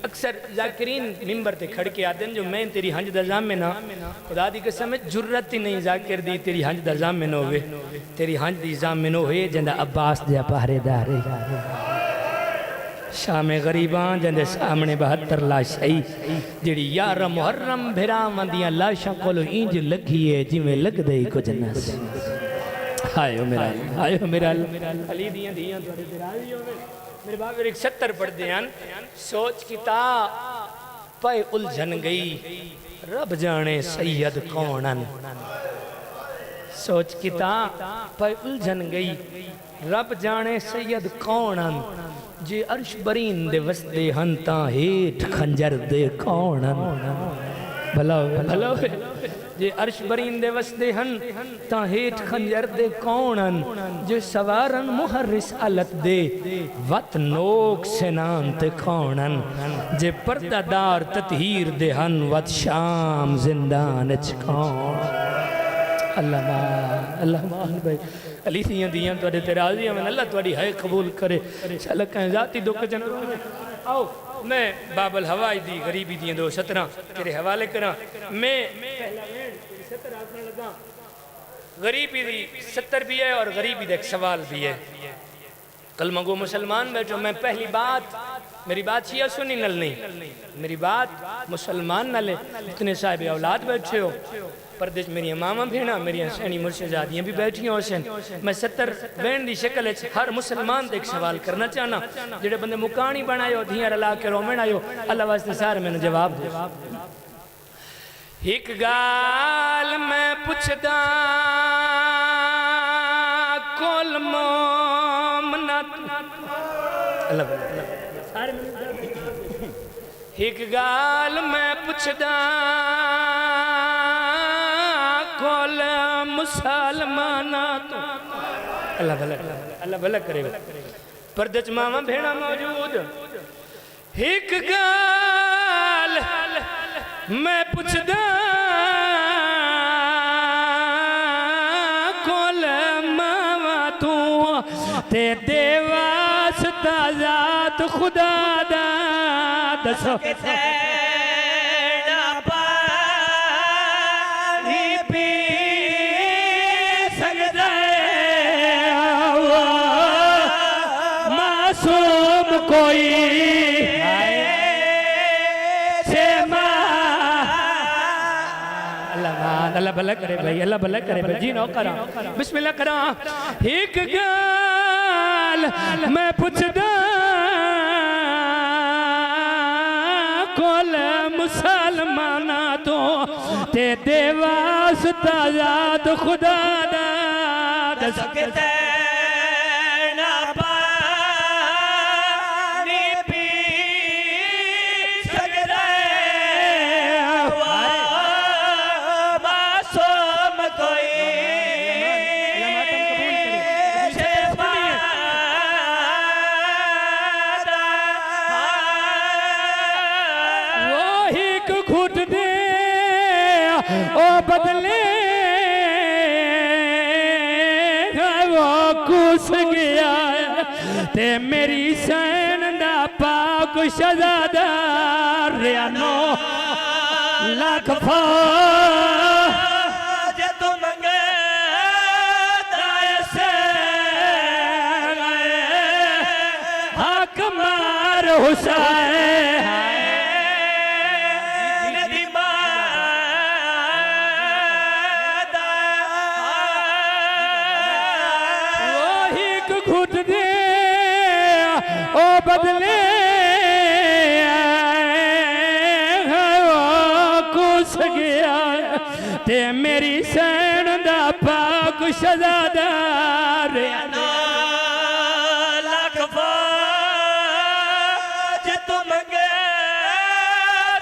अक्सर जाकिरीन मिंबर ते खड़ के आते जो मैं तेरी हंज दा जामिन ना खुदा दी कसम जुर्रत ही नहीं जाकिर दी तेरी हंज दा जामिन होवे तेरी हंज दी जामिन होए जंदा अब्बास दे पहरेदार शाम गरीबां जंदे सामने 72 लाशाई जिहड़ी यार मुहर्रम भिरावां दियां लाशां कोल इंज लगी है जिवें लगदे ही कुछ न हाय मेरा अली दियां दियां तुहाडे ते राजी होवे मेरे बाप 170 पढ़दे हैं सोच किता पे उलझन गई रब जाने सैयद कौनन सोच किता पे उलझन गई रब जाने सैयद कौनन जे अर्श बरीन दे वसदे हन तां हेठ खंजर दे कौनन भला भला जे अर्श बरीन दे वसदे हन तां हेठ खंजर दे कौनन जे सवारन मुहर रिसालत दे वत नोक सिनान ते कौनन जे पर्दादार ततहीर दे हन वत शाम जिंदान च कौन अल्लाह मान भाई अली दियां दियां तुहाडे ते राजी हैं अल्लाह तुहाडी है कबूल करे चल कहीं जाती दुख जन आओ मैं बाबल हवाई दी गरीबी दियां 2 सतरां तेरे हवाले करा मैं पहला वेड़ 70 आखने लगा गरीबी दी 70 भी है और गरीबी का एक सवाल भी है कलमा गो मुसलमान बैठो मैं पहली बात मेरी बात शिया सुन्नी नल नहीं मेरी बात मुसलमान नल इतने साहिब औलाद बैठे हो परदेश मेरी मामा भेणा मेरी सैनी मुर्शिदादियाँ भी बैठी हो मैं 70 वेण की शक्ल हर मुसलमान से एक सवाल करना चाहना जेडे बंदे मुकानी बनायो धियां रला के रोमण आयो अल्लाह वास्ते सारे मैंने जवाब दे एक गाल मैं पुछदा कोल मोमनत अल्लाह सारे एक गाल मैं पुछदा कोल मुसलमाना तो अल्लाह भला करे परदच मामा भेणा मौजूद एक गाल मैं पुछदा कोल मावा तू ते देवासता जात खुदा दा दसो कोई अल्लाह भला करे भाई अल्लाह भला करे भाई जी नो करा बिस्मिल्लाह करा एक गाल मैं पुछदा कोल मुसलमाना तो ते देवासता याद खुदा दा दस सकते बदले वो कुस गया ते मेरी सैन दा पाक शहजादा रियानो लख फौज हुसैन दी मादा वही घुट दे ओ बदले कुछ गया ते मेरी सैन दा पाक शहजादा रे लाख फौज तुम गए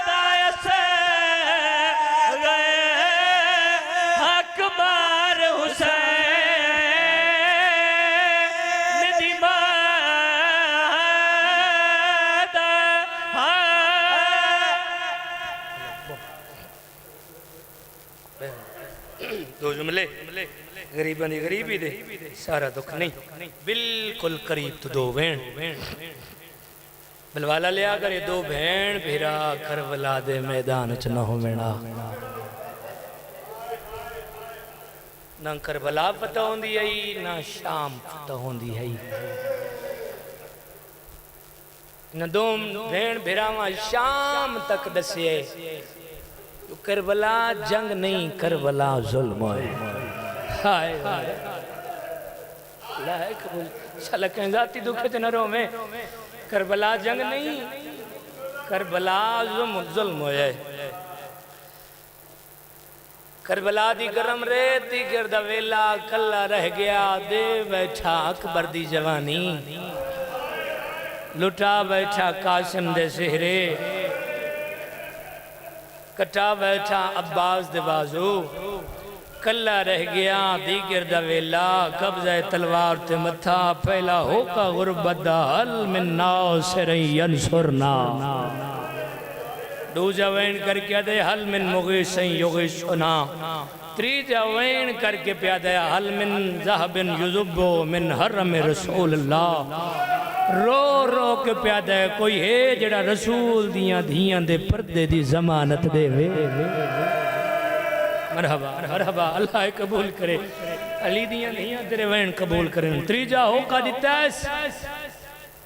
दायस गए हक मार हुसैन दी मादा दो जुमले गरीबा दी गरीबी दे सारा दुख नहीं बिल्कुल करीब तो दो भेण बलवाला लिया करे दो भेण भेरा करबला दे मैदान च न हो मेणा ना करबला पता होंदी है ना शाम पता होंदी है न दो भेण भेरावा शाम तक दसे तो करबला जंग नहीं करबला जुल्म है हाय हाय लायक बोल साला कहीं जाती दुखे ते न रो में करबला जंग नहीं करबला जुल्म है करबला दी गरम रेती गिरदा वेला कल्ला रह गया दे बैठा अकबर दी जवानी लुटा बैठा कासिम दे सेहरे कटा बैठा अब्बास दे बाजू कल्ला रह गया दीगर दा वेला कब्जा तलवार ते मथा पहला होका गुरबत दा हल मिन नासिर यंसुरना दूजा वैन करके दे हल मिन मुगीस युगीसुना त्रीजा वैन करके प्या दे हल मिन ज़हबिन युज़ुब्बु मिन हरम रसूलुल्लाह रो रो के प्या दे कोई है जड़ा रसूल दियां धियां दे पर्दे दी जमानत देवे मरहबा मरहबा अल्लाह कबूल करे अली दियां धियां तेरे वैन कबूल करें त्रीजा होका दिता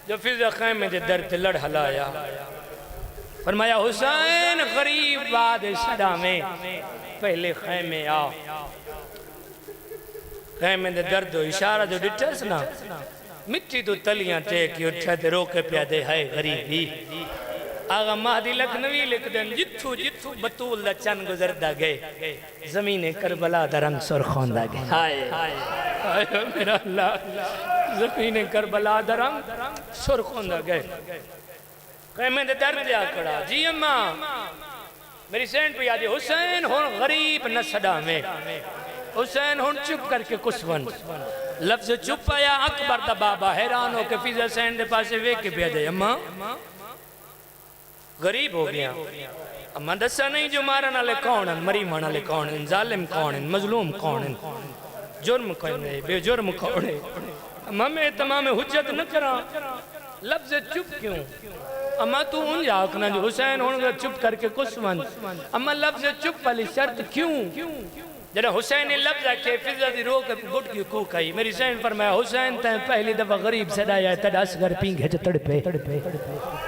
जो फिजा खैमे दे दर ते लड़ हलाया फरमाया हुसैन गरीब बाद सदा में पहले खैमे आ खैमे दे दर्द इशारा जो डिटस ना मिट्टी तो तलियां टेक उठा ते रोके प्या दे है गरीबी आगा महदी लखनवी लिख देन जिथू जिथू बतूल दा चन गुजरदा गए जमीने करबला दा रंग सुरखोंदा गए हाय हाय मेरा अल्लाह जमीने करबला दा रंग सुरखोंदा गए कहमे दे दर्द जा खड़ा जी अम्मा मेरी सैन पे याद हुसैन हुन गरीब न सदा में हुसैन हुन चुप करके कुसवन लफ्ज चुप आया अकबर दा बाबा हैरान हो के फिजा सैन दे पासे वेख के पिया दे अम्मा गरीब हो गया अम्मा दसा नहीं जो मारन वाले कौन हैं मरी मारन वाले कौन हैं जालिम कौन हैं मजलूम कौन हैं जुर्म कौन है बेजुर्म कौन है अम्मा मैं तमाम हुज्जत न करा लफ्ज चुप क्यों अम्मा तू उन आखना जो हुसैन होने चुप करके कुछ मन अम्मा लफ्ज चुप वाली शर्त क्यों जरा हुसैन ने लफ्ज आखे फिजा दी रोक गुट की कूक आई मेरी सैन फरमाया हुसैन तै पहली दफा गरीब सदाया तड असगर पींघे च तड़पे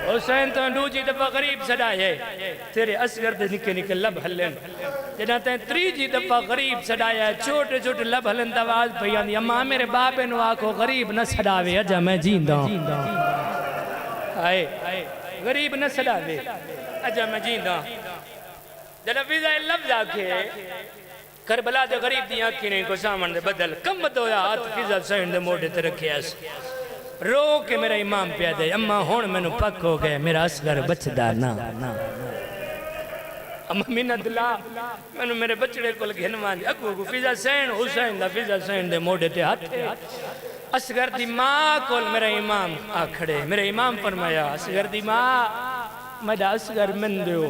हुसैन तै दूजी दफा गरीब सदाया तेरे असगर दे निके निके लब हलन जना तै त्रीजी दफा गरीब सदाया छोटे छोटे लब हलन आवाज पई आंदी अम्मा मेरे बापे नु आखो गरीब न सदावे अजा मैं जींदा आए गरीब न सदावे अजा मैं जींदा जना फिजा लफ्ज आखे करबला दे गरीब दी आंखें ने को सामन दे बदल कम दोया हाथ फिजा सैन दे मोढे ते रखिया रो के मेरा इमाम पिया दे अम्मा हुन मैनू पक हो गए मेरा असगर बचदा ना अम्मा मिन्नत ला मैनू मेरे बचड़े कोल घिनवा अगू अगू फिजा सैन हुसैन दा फिजा सैन दे मोढे ते हाथ असगर दी मां कोल मेरा इमाम आ खड़े मेरे इमाम फरमाया असगर दी मां मेरा असगर मन दियो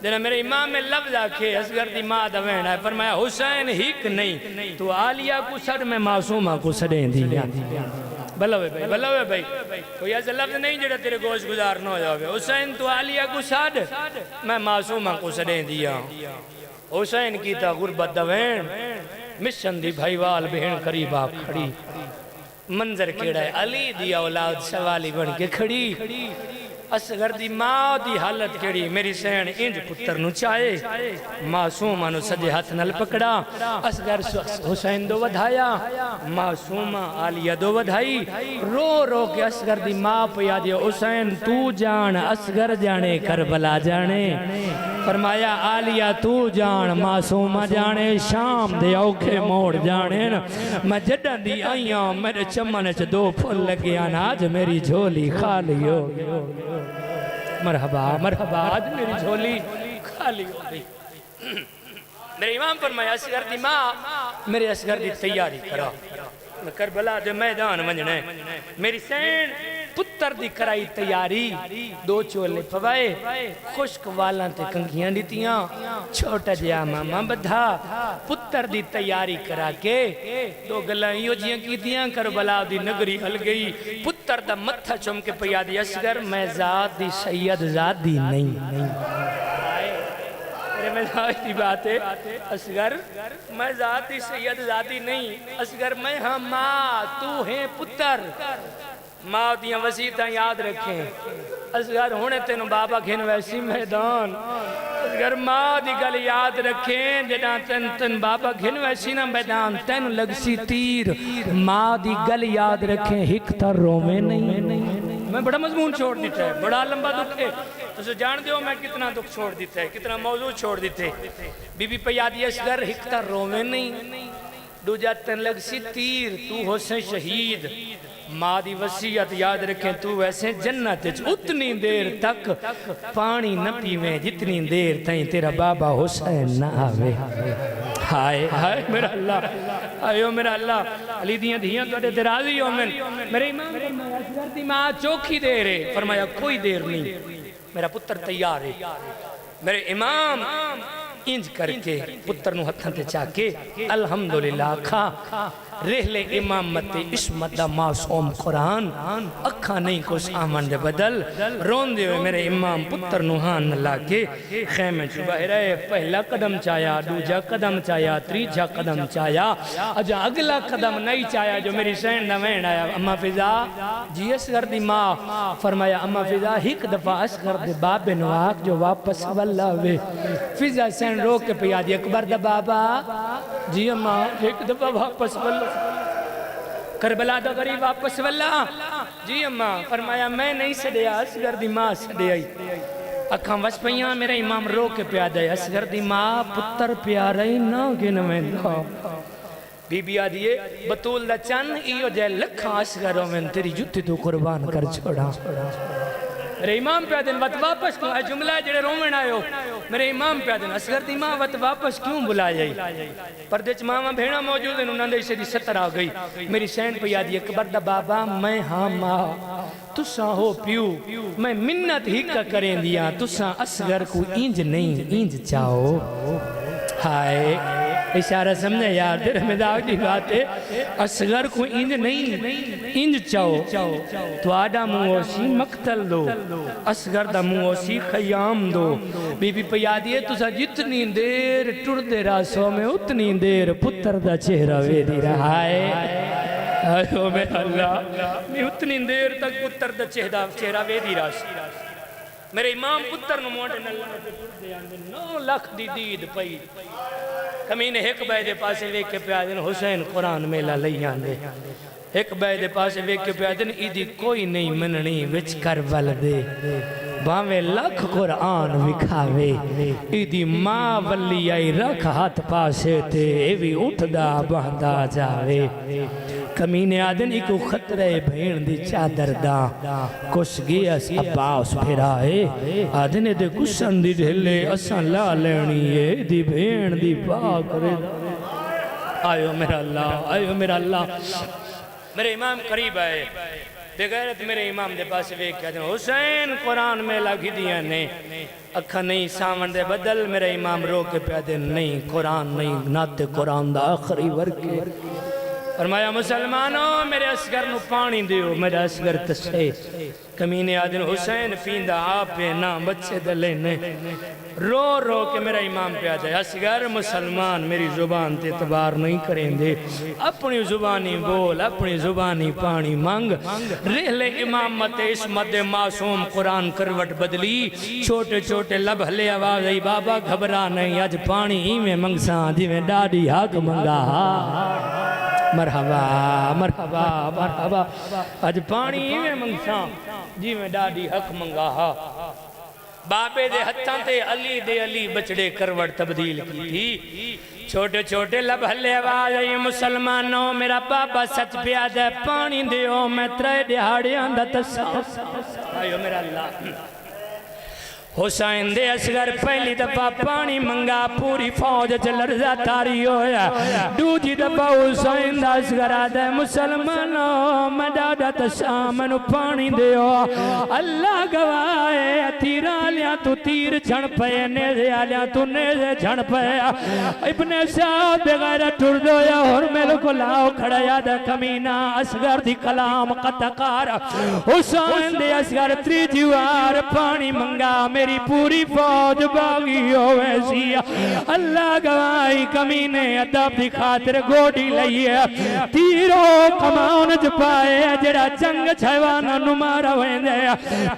जना मेरे इमाम में लफ्ज आखे असगर दी मां दा वहना है फरमाया हुसैन हिक नहीं तू आलिया को सर में मासूमा को सडेंदी बलवे भाई कोई ऐसा लफ्ज नहीं जेड़ा तेरे गोश गुजार न हो जावे हुसैन तू आलिया को सड मैं मासूमा को सडेंदी हुसैन की ता गुरबत दा वहन मिशन दी भाईवाल बहन करीब आ खड़ी मंजर केड़ा है अली दी औलाद सवाली बन के खड़ी असगर दी मां दी हालत केड़ी मेरी सैन इंज पुत्र नु चाहे मासूमा नु सजे हाथ नाल पकड़ा असगर हुसैन दो वधाया मासूमा आलिया दो वधाई रो रो के असगर दी मां पिया दियो हुसैन तू जान असगर जाने करबला जाने फरमाया आलिया तू जान मासूमा जाने शाम दे औखे मोड़ जाने मैं जड्डां दी आईयां मेरे चमन च दो फुल लगे आज मेरी झोली खाली हो मरहबा मरहबा आज मेरी झोली खाली हो गई मेरे इमाम फरमाया असगर दी मां मेरे असगर दी तैयारी करा मैं करबला दे मैदान वंजने मेरी सैन पुत्र दी कराई तैयारी दो चोले पवाए खुश्क वालां ते कंघियां दितियां छोटा जिहा मामा बधा पुत्र दी तैयारी करा के दो गल्लां इहो जियां कीतियां करबला दी नगरी हल गई पुत्र दा मत्था चुम के पिया दी असगर मैं जात दी सैयद जादी नहीं में की बात है असगर मैं जाती सैयद जाती नहीं असगर मैं हाँ माँ तू है पुत्र माँ दियां वसीयतां याद रखें असगर हुणे तेन बाबा खेन वैसी मैदान असगर माँ दी गल याद रखें जदा तेन तेन बाबा खेन वैसी ना मैदान तेन लगसी तीर माँ दी गल याद रखें हिक तर रोवे नहीं मैं बड़ा मजमून छोड़ दिता है बड़ा लंबा दुख है तो जान दो मैं कितना दुख छोड़ दिता है कितना मौजू छोड़ दिते बीबी पयादी असगर हिकता रोवे नहीं दूजा तेन लगसी तीर तू होसे शहीद माँ दी वसीयत याद रखें तू वैसे जन्नत उतनी देर तक पानी न पीवे जितनी देर तई तेरा बाबा हुसैन न आवे हाय हाय मेरा अल्लाह आयो मेरा अल्लाह अली दियां धियां तोड़े ते राजी हो मेरे इमाम फरमाया असगर दी मां चौखी देर है फरमाया कोई देर नहीं मेरा पुत्र तैयार है मेरे इमाम इंज करके पुत्र नु हत्थां ते चाके अल्हम्दुलिल्लाह खा रहले इमामत इस्मत दा मासूम कुरान अखा नहीं को सामन दे बदल रोंदे हुए मेरे इमाम पुत्र नु हान लाके खेमे च बाहर आए पहला कदम चाया दूजा कदम चाया तीजा कदम चाया अजा अगला कदम नहीं चाया जो मेरी सैन दा वहन आया अम्मा फिजा जी असगर दी मां फरमाया अम्मा फिजा एक दफा असगर दे बाबे नु आख जो वापस वल्ला वे फिजा सैन रो के पिया दी अकबर दा बाबा जी अम्मा एक दफा वापस वल्ला करबला दा गरीब वापस वल्ला जी अम्मा फरमाया मैं नहीं सड़िया असगर दी मां सड़े आई अखा वस पईयां मेरा इमाम रो के पिया दे असगर दी मां पुत्र प्यारा ही ना गिन वेंदा बीबी आदिए बतूल दा चन इयो जे लखा असगर में तेरी जुत्ती तो कुर्बान कर छोड़ा मेरे इमाम पे दिन वत वापस क्यों जुमला जेड़े रोवण आयो मेरे इमाम पे दिन असगर दी मां वत वापस क्यों बुलाया पर्दे च मामा भेणा मौजूद हैं उन्होंने इसे दी सतर आ गई मेरी सैन पे याद अकबर दा बाबा मैं हाँ मां तुसा हो पियो मैं मिन्नत ही का करें दिया तुसा असगर को इंज नहीं इंज चाहो हाय इशारा समझे यार तेरे मजाक की बात है असगर को इंज नहीं इंज चाहो तुआडा मुंह मक्तल दो असगर दा मुंह खयाम दो बीबी पयादी है तुसा जितनी देर टुरदे रासों में उतनी देर पुत्र दा चेहरा वेदी रहा है आयो मेरा अल्लाह मैं उतनी देर तक पुत्र दा चेहरा वेदी रास मेरे इमाम पुत्र नु मोटे नल्ला ते टुरदे आंदे 9 लाख दी दीद पई कमीने एक बाय दे पासे वेख के पिया दिन हुसैन कुरान मेला लई आंदे एक बाय दे पासे वेख के पिया दिन इदी कोई नहीं मननी विच करबल दे भावे लख कुरान विखावे इदी मां वल्ली आई रख हाथ पासे ते ए भी उठदा बहदा जावे कमीने आदन इको खतरे भेण दी चादर दा कुछ गयस अब्बास फिराए आदने दे कुशन दी ढेले असा ला लेनी है दी भेण दी पाक रे आयो मेरा अल्लाह मेरे इमाम करीब आए बेगैरत मेरे इमाम दे पास वेख के हुसैन कुरान में लगी दिया ने अखा नहीं सावन दे बदल मेरे इमाम रो के प्यादे नहीं कुरान नहीं नाते कुरान दा आखिरी वर्ग फरमाया मुसलमानों मेरे असगर नु पानी दियो मेरा असगर तसे कमीने आदिन हुसैन पींदा आप ना बच्चे दले ने रो रो के मेरा इमाम पे आ जाए असगर मुसलमान मेरी जुबान ते एतबार नहीं करेंगे अपनी जुबानी बोल अपनी जुबानी पानी मांग रेले इमाम मत इस मद मासूम कुरान करवट बदली छोटे छोटे लब हले आवाज आई बाबा घबरा नहीं आज पानी में मंगसा जिवें डाडी हक मंगा मरहबा मरहबा मरहबा अज पानी में मंगसा जी में डाडी हक मंगा बाबे दे हत्थां ते अली बचड़े करवट तब्दील की थी छोटे छोटे लब हले आवाज आई मुसलमानों मेरा बाबा सच पिया दे पानी दियो मैं त्रै दिहाड़ियां दा तसा आयो मेरा अल्लाह हुसैन दे असगर पहली दफा पानी मंगा पूरी फौज च लड़जा तारी होया दूजी दफा हुसैन दा असगर आदे मुसलमानों मैं डाडा तसा मैनू पानी दियो अल्लाह गवाए तीर आलिया तू तीर छण पे नेज़े आलिया तू नेज़े छण पे इब्ने साहब बगैर टुर दोया और मेरे को लाओ खड़ा याद कमीना असगर दी कलाम कतकार हुसैन दे असगर त्रीजी वार पानी मंगा मेरी पूरी फौज बागी होवे सी अल्लाह गवाही कमीने अदब दी खातिर गोडी लईए तीरो कमान च पाए जेड़ा जंग छैवाना नु मारा वेंदे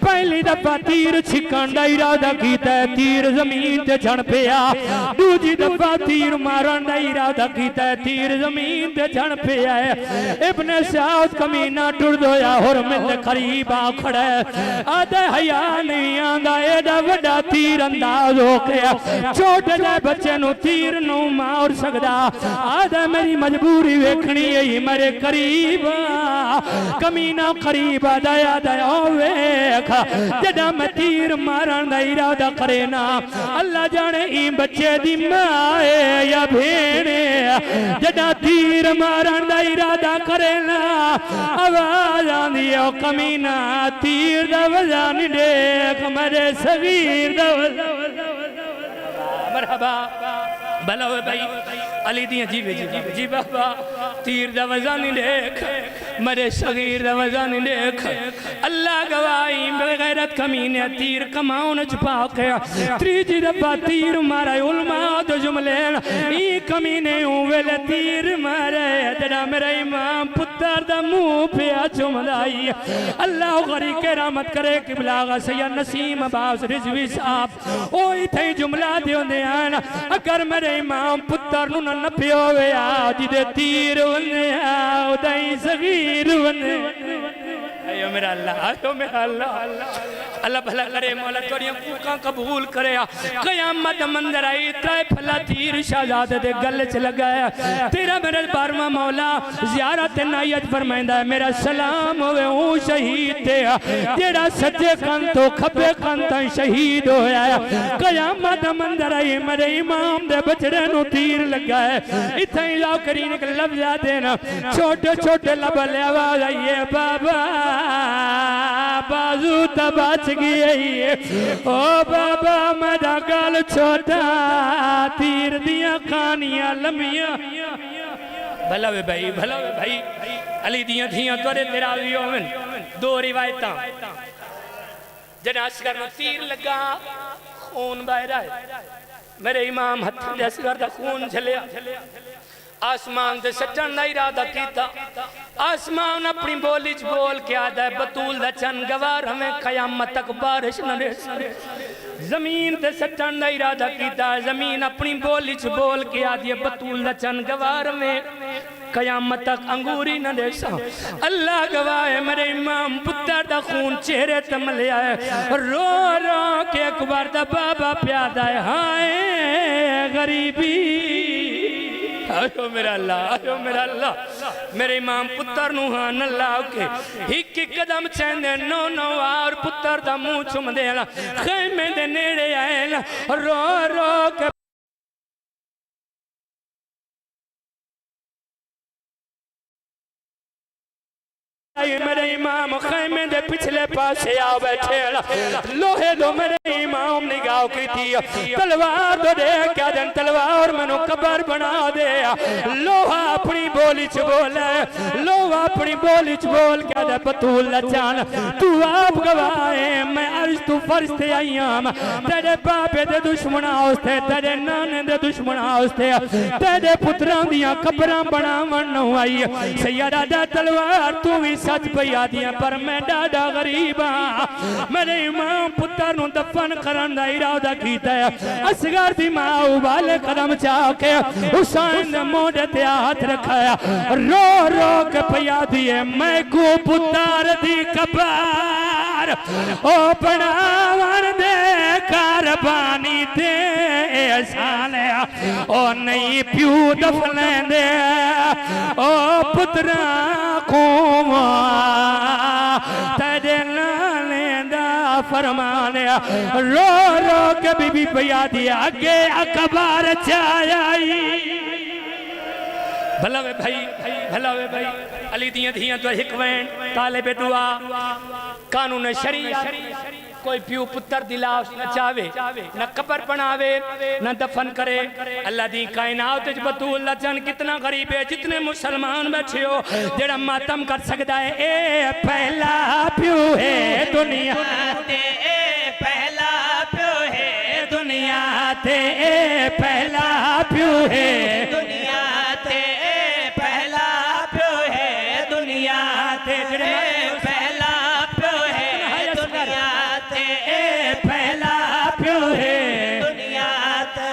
पहली दफा तीर छिकण दा इरादा कीता तीर जमीन ते छण पिया दूजी दफा तीर मारन दा इरादा कीता तीर जमीन ते छण पिया इब्ने साउद कमीना टुर दोया और मेरे करीब आ खड़ा आदे हया नहीं आंदा एडा वड्डा तीर अंदाज हो गया छोटे जे बच्चे नु तीर नु मार सकदा आदे मेरी मजबूरी वेखनी है मेरे करीब कमीना करीब दया दया वेख जदा मैं तीर मारन दा इरादा करे ना अल्लाह जाने ई बच्चे दी मां या भेण जदा तीर मारन दा इरादा करे ना आवाज आंदी ओ कमीना तीर दा वजन देख मेरे सगीर दा मरहबा भला भाई अली दिया जीवे जी बाबा तीर दा वजन देख मेरे सगीर दा वजन देख अल्लाह गवाही बेगैरत कमीने तीर कमाउन च पाके त्रीजी दफा तीर मारा उलमा दे जुमले ई कमीने वेले तीर मारे तेरा मेरा इमाम पुत्र दा मुंह पे चुमदाई अल्लाह गरी के रहमत करे किबला सैयद नसीम अब्बास रिजवी साहब ओ इथे जुमला देंदे हैं अगर मेरे इमाम पुत्र नु न पियो वे जिदे तीर वने उदई सगीर वने आयो मेरा अल्लाह आयो मेरा अल्लाह अल्लाह भला करे मौला तोरियां कूका कबूल करे कयामत मंदर आई त्रै फला तीर शहजादे दे गल च लगाया तेरा मेरे 12वां मौला ज़ियारत नायत फरमांदा है मेरा सलाम होवे ओ शहीद ते जेड़ा सज्जे कन तो खब्बे कन तक शहीद होया कयामत मंदर आई मेरे इमाम दे बचड़े नु तीर लगा है इथे जाओ करीन के लफ्ज़ देना छोटे छोटे लब ले आवाज आई है बाबा बाजू तबाच गई ओ बाबा मेरा गल छोटा तीर दिया कहानियां लम्बियां भला वे भाई अली दियां थियां तोरे तेरा भी होवन दो रिवायतां जना असगर नु तीर लगा खून बह रहा है मेरे इमाम हथ दे असगर दा खून झलिया आसमान से सजन का इरादा किया आसमान अपनी बोली च बोल के आदा है बतूल दा चन गवार हमें कयामत तक बारिश न दे जमीन से सजन का इरादा किया जमीन अपनी बोली च बोल के आदि है बतूल दा चन गवार में कयामत तक अंगूरी न दे अल्लाह गवाह मेरे इमाम पुत्र दा खून चेहरे ते मलिया है रो रो के अकबर दा बाबा प्यादा है हाय गरीबी आयो मेरा अल्लाह मेरे इमाम पुत्र नु हां न लाओ के एक एक कदम चंदे नो नो और पुत्र दा मुंह चुमदे खैमे दे नेड़े आए रो रो के मेरे इमाम खैमे दे पिछले पासे आ बैठे लोहे दो मेरे इमाम निगाह की थी तलवार तो दे क्या दिन तलवार मनो कबर बना दे लोहा अपनी बोली च बोले लोहा अपनी बोली च बोल क्या दे बतूल जान तू आप गवाए मैं अर्ज तू फरिश्ते आई आम तेरे बाबे दे दुश्मना उसते तेरे नाने दे दुश्मना उसते तेरे पुत्रां दियां कबरां बनावन आई सैयदा दा तलवार तू भी सच पया दिया पर मैं डाडा गरीब हाँ मेरे इमाम पुत्र नु दफन करन दा इरादा कीता है असगर दी मां उबाले कदम चाके हुसैन दे मोढे ते हाथ रखाया रो रो के पया दिए मैं को पुत्र दी कबर ओ बनावन दे कारबानी दे एहसान ओ नहीं प्यू दफन दे ओ पुत्रा को तेरे नाने दा फरमान रो रो के बीबी भैया दिया आगे अखबार चाई भला वे भाई अली दियां धियां तो हिक वैन तालिब दुआ कानून शरीयत कोई प्यू पुत्र दिलास न चावे न कबर बनावे न दफन करे अल्लाह दी कायनात विच बतूल जन कितना गरीब है जितने मुसलमान बैठे हो जेड़ा मातम कर सकदा है ए पहला प्यू है दुनिया ते ए पहला प्यू है दुनिया ते ए पहला प्यू है दुनिया ते ए पहला प्यू है दुनिया ते पहला प्यू है दुनिया ते पहला प्यो है दुनिया ते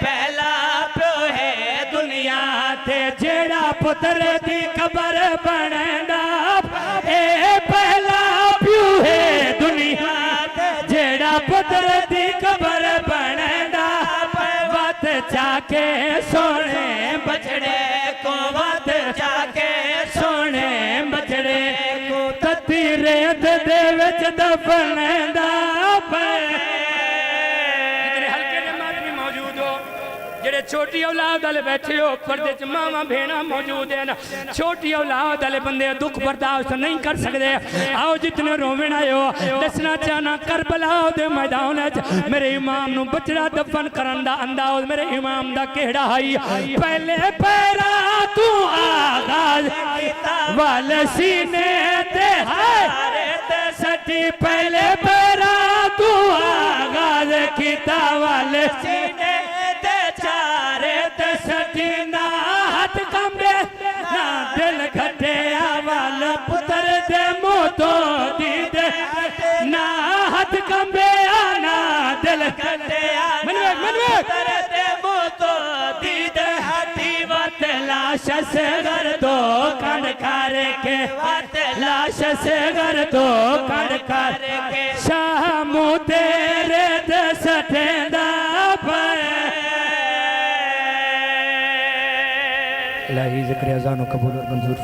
पहला प्यो है दुनिया ते जेड़ा पुत्र दी कबर बनदा ए पहला प्यो है दुनिया ते जेड़ा पुत्र दी कबर बनदा वत जाके सोने बछड़े को वत जाके सोने बछड़े को तती रेत दे विच दफनदा जेड़े छोटी औलाद वाले बैठे हो पर्दे च मावा भेणा मौजूद है छोटी औलाद वाले बंदे दुख बर्दाश्त नहीं कर सकते आओ जितने रोवण आयो दसना चाहना करबला दे मैदान च मेरे इमाम नु बचड़ा दफन करन दा अंदाज मेरे इमाम दा केड़ा है पहले पैरा तू आगाज वाल सीने ते है सटी पहले पैरा तू आगाज कीता वाल सीने ना हाथ कंबे ना दिल घटे वाल पुत्र दे मुँह तो दीदे ना हाथ कंबे ना दिल घटे पुत्र दे मुँह तो दीदे हटी वत लाश से घर दो कण कर के वत लाश से घर दो कण कर के शाम तेरे दस ठेंदा पर इलाही ज़िक्र अज़ान कबूल और मंजूर